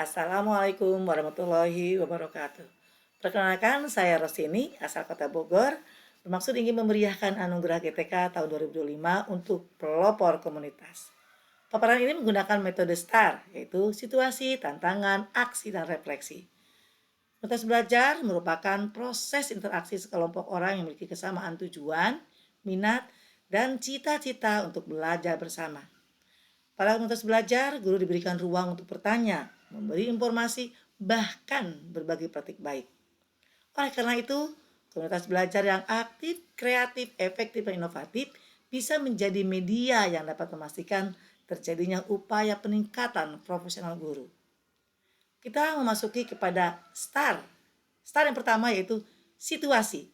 Assalamualaikum warahmatullahi wabarakatuh. Perkenalkan, saya Rosini, asal Kota Bogor, bermaksud ingin memeriahkan anugerah GTK tahun 2025 untuk pelopor komunitas. Paparan ini menggunakan metode STAR, yaitu situasi, tantangan, aksi, dan refleksi. Komunitas belajar merupakan proses interaksi sekelompok orang yang memiliki kesamaan tujuan, minat, dan cita-cita untuk belajar bersama. Pada komunitas belajar, guru diberikan ruang untuk bertanya, memberi informasi, bahkan berbagi praktik baik. Oleh karena itu, komunitas belajar yang aktif, kreatif, efektif, dan inovatif bisa menjadi media yang dapat memastikan terjadinya upaya peningkatan profesional guru. Kita memasuki kepada STAR. STAR yang pertama yaitu situasi.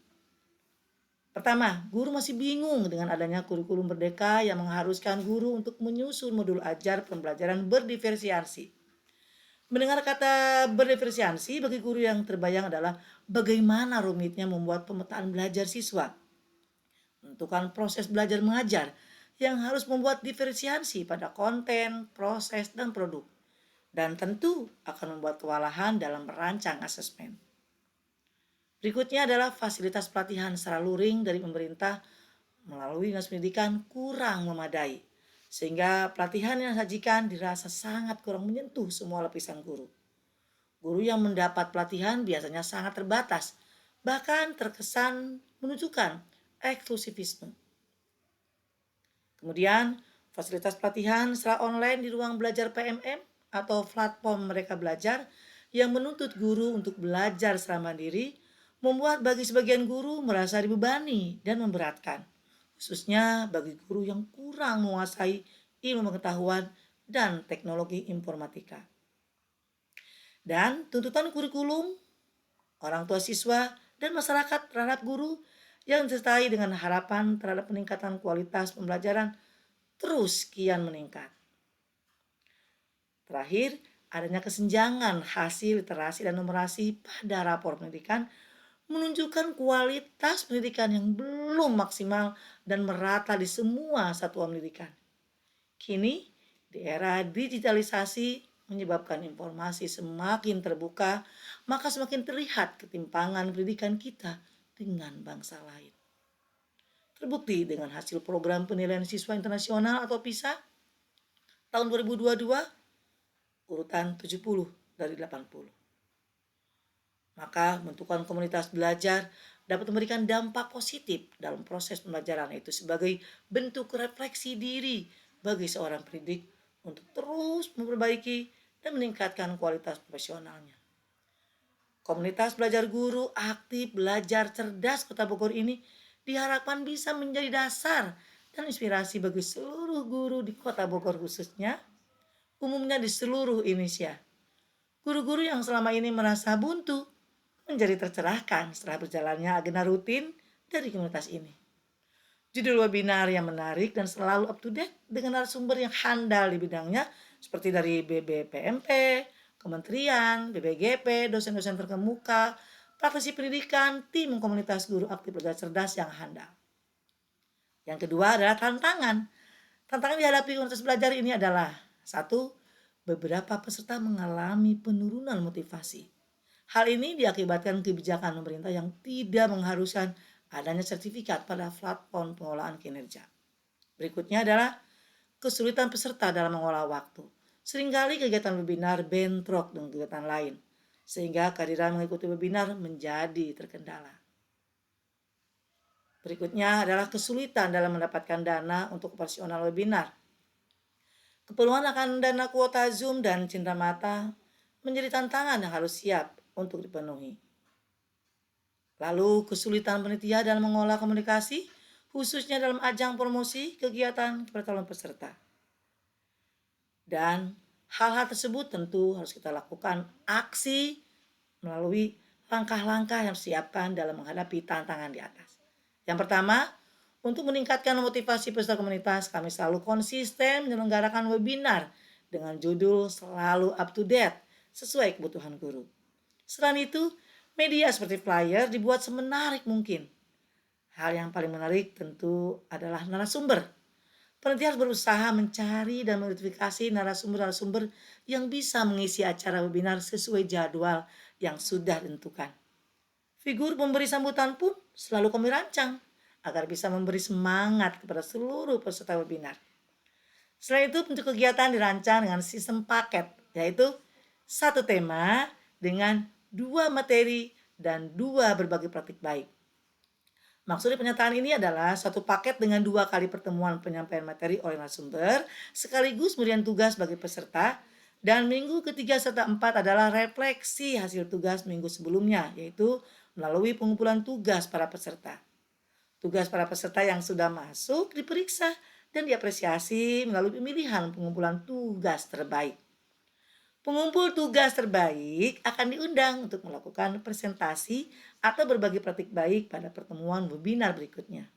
Pertama, guru masih bingung dengan adanya kurikulum merdeka yang mengharuskan guru untuk menyusun modul ajar pembelajaran berdiferensiasi. Mendengar kata berdiferensiasi bagi guru yang terbayang adalah bagaimana rumitnya membuat pemetaan belajar siswa. Menentukan proses belajar mengajar yang harus membuat diferensiasi pada konten, proses, dan produk. Dan tentu akan membuat kewalahan dalam merancang asesmen. Berikutnya adalah fasilitas pelatihan secara luring dari pemerintah melalui dinas pendidikan kurang memadai, sehingga pelatihan yang disajikan dirasa sangat kurang menyentuh semua lapisan guru. Guru yang mendapat pelatihan biasanya sangat terbatas, bahkan terkesan menunjukkan eksklusivisme. Kemudian, fasilitas pelatihan secara online di ruang belajar PMM atau platform mereka belajar yang menuntut guru untuk belajar secara mandiri membuat bagi sebagian guru merasa dibebani dan memberatkan, khususnya bagi guru yang kurang menguasai ilmu pengetahuan dan teknologi informatika. Dan tuntutan kurikulum, orang tua siswa, dan masyarakat terhadap guru yang disertai dengan harapan terhadap peningkatan kualitas pembelajaran terus kian meningkat. Terakhir, adanya kesenjangan hasil literasi dan numerasi pada rapor pendidikan menunjukkan kualitas pendidikan yang belum maksimal dan merata di semua satuan pendidikan. Kini, di era digitalisasi menyebabkan informasi semakin terbuka, maka semakin terlihat ketimpangan pendidikan kita dengan bangsa lain. Terbukti dengan hasil program penilaian siswa internasional atau PISA tahun 2022, urutan 70 dari 80. Maka bentukan komunitas belajar dapat memberikan dampak positif dalam proses pembelajaran, itu sebagai bentuk refleksi diri bagi seorang pendidik untuk terus memperbaiki dan meningkatkan kualitas profesionalnya. Komunitas belajar guru aktif belajar cerdas Kota Bogor ini diharapkan bisa menjadi dasar dan inspirasi bagi seluruh guru di Kota Bogor, khususnya umumnya di seluruh Indonesia. Guru-guru yang selama ini merasa buntu menjadi tercerahkan setelah berjalannya agenda rutin dari komunitas ini. Judul webinar yang menarik dan selalu up to date dengan narasumber yang handal di bidangnya seperti dari BBPMP, Kementerian, BBGP, dosen-dosen terkemuka, praktisi pendidikan, tim komunitas guru aktif belajar cerdas yang handal. Yang kedua adalah tantangan. Tantangan dihadapi komunitas belajar ini adalah: satu, beberapa peserta mengalami penurunan motivasi. Hal ini diakibatkan kebijakan pemerintah yang tidak mengharuskan adanya sertifikat pada platform pengolahan kinerja. Berikutnya adalah kesulitan peserta dalam mengolah waktu. Seringkali kegiatan webinar bentrok dengan kegiatan lain, sehingga kehadiran mengikuti webinar menjadi terkendala. Berikutnya adalah kesulitan dalam mendapatkan dana untuk operasional webinar. Keperluan akan dana kuota Zoom dan cindera mata menjadi tantangan yang harus siap untuk dipenuhi. Lalu kesulitan panitia dalam mengolah komunikasi, khususnya dalam ajang promosi kegiatan kepada calon peserta. Dan hal-hal tersebut tentu harus kita lakukan aksi melalui langkah-langkah yang disiapkan dalam menghadapi tantangan di atas. Yang pertama, untuk meningkatkan motivasi peserta komunitas, kami selalu konsisten menyelenggarakan webinar dengan judul selalu up to date sesuai kebutuhan guru. Selain itu, media seperti flyer dibuat semenarik mungkin. Hal yang paling menarik tentu adalah narasumber. Panitia harus berusaha mencari dan mengidentifikasi narasumber-narasumber yang bisa mengisi acara webinar sesuai jadwal yang sudah ditentukan. Figur pemberi sambutan pun selalu kami rancang agar bisa memberi semangat kepada seluruh peserta webinar. Selain itu, bentuk kegiatan dirancang dengan sistem paket, yaitu satu tema dengan 2 materi dan 2 berbagi praktik baik. Maksud dari pernyataan ini adalah satu paket dengan 2 kali pertemuan penyampaian materi oleh narasumber, sekaligus pemberian tugas bagi peserta, dan minggu ketiga serta 4 adalah refleksi hasil tugas minggu sebelumnya, yaitu melalui pengumpulan tugas para peserta. Tugas para peserta yang sudah masuk diperiksa dan diapresiasi melalui pemilihan pengumpulan tugas terbaik. Pengumpul tugas terbaik akan diundang untuk melakukan presentasi atau berbagi praktik baik pada pertemuan webinar berikutnya.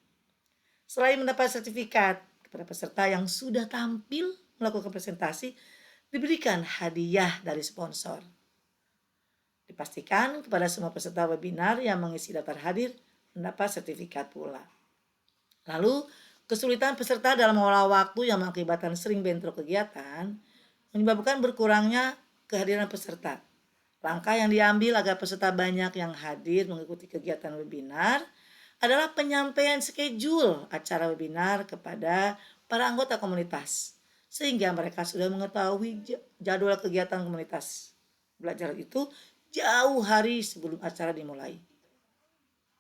Selain mendapat sertifikat, kepada peserta yang sudah tampil melakukan presentasi diberikan hadiah dari sponsor. Dipastikan kepada semua peserta webinar yang mengisi daftar hadir mendapat sertifikat pula. Lalu, kesulitan peserta dalam mengolah waktu yang mengakibatkan sering bentrok kegiatan menyebabkan berkurangnya kehadiran peserta. Langkah yang diambil agar peserta banyak yang hadir mengikuti kegiatan webinar adalah penyampaian schedule acara webinar kepada para anggota komunitas, sehingga mereka sudah mengetahui jadwal kegiatan komunitas belajar itu jauh hari sebelum acara dimulai.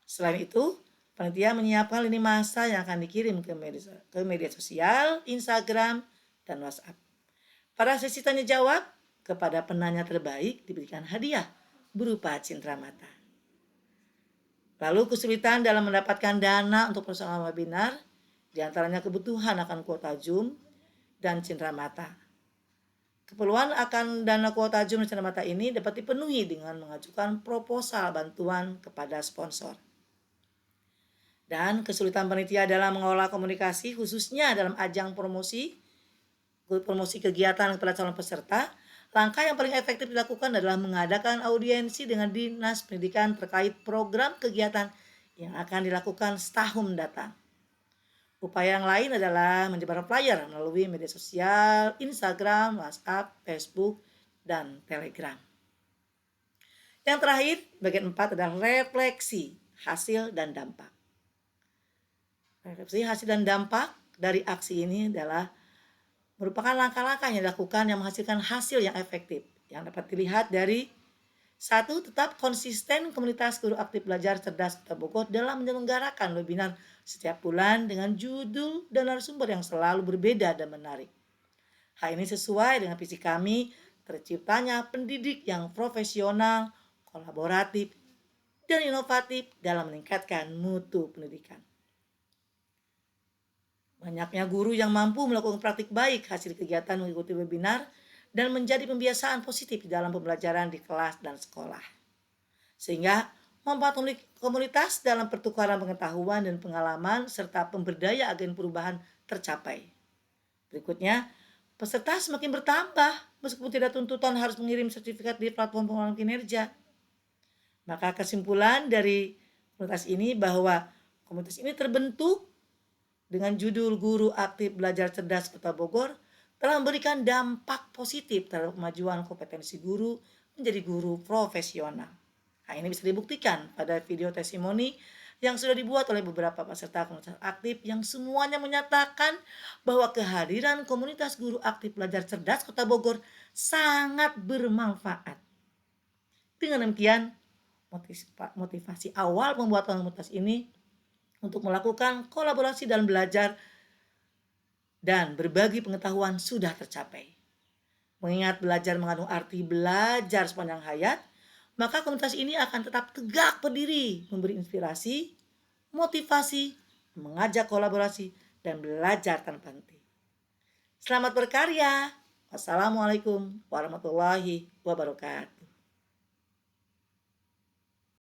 Selain itu, panitia menyiapkan lini masa yang akan dikirim ke media sosial, Instagram, dan WhatsApp. Pada sesi tanya jawab, kepada penanya terbaik diberikan hadiah berupa cindera mata. Lalu kesulitan dalam mendapatkan dana untuk pelaksanaan webinar, diantaranya kebutuhan akan kuota Zoom dan cindera mata. Keperluan akan dana kuota Zoom dan cindera mata ini dapat dipenuhi dengan mengajukan proposal bantuan kepada sponsor. Dan kesulitan panitia dalam mengelola komunikasi khususnya dalam ajang promosi kegiatan kepada calon peserta, langkah yang paling efektif dilakukan adalah mengadakan audiensi dengan Dinas Pendidikan terkait program kegiatan yang akan dilakukan setahun mendatang. Upaya yang lain adalah menyebar flyer melalui media sosial, Instagram, WhatsApp, Facebook, dan Telegram. Yang terakhir, bagian 4 adalah refleksi hasil dan dampak. Refleksi hasil dan dampak dari aksi ini adalah merupakan langkah-langkah yang dilakukan yang menghasilkan hasil yang efektif, yang dapat dilihat dari 1. Tetap konsisten komunitas guru aktif belajar cerdas Kota Bogor dalam menyelenggarakan webinar setiap bulan dengan judul dan narasumber yang selalu berbeda dan menarik. Hal ini sesuai dengan visi kami terciptanya pendidik yang profesional, kolaboratif, dan inovatif dalam meningkatkan mutu pendidikan. Banyaknya guru yang mampu melakukan praktik baik hasil kegiatan mengikuti webinar dan menjadi pembiasaan positif di dalam pembelajaran di kelas dan sekolah. Sehingga manfaat komunitas dalam pertukaran pengetahuan dan pengalaman serta pemberdaya agen perubahan tercapai. Berikutnya, peserta semakin bertambah meskipun tidak tuntutan harus mengirim sertifikat di platform pengulangan kinerja. Maka kesimpulan dari komunitas ini bahwa komunitas ini terbentuk dengan judul Guru Aktif Belajar Cerdas Kota Bogor telah memberikan dampak positif terhadap kemajuan kompetensi guru menjadi guru profesional. Hal ini bisa dibuktikan pada video testimoni yang sudah dibuat oleh beberapa peserta komunitas aktif yang semuanya menyatakan bahwa kehadiran komunitas guru aktif belajar cerdas Kota Bogor sangat bermanfaat. Dengan demikian, motivasi awal pembuatan komunitas ini untuk melakukan kolaborasi dan belajar dan berbagi pengetahuan sudah tercapai. Mengingat belajar mengandung arti belajar sepanjang hayat, maka komunitas ini akan tetap tegak berdiri, memberi inspirasi, motivasi, mengajak kolaborasi, dan belajar tanpa henti. Selamat berkarya. Wassalamualaikum warahmatullahi wabarakatuh.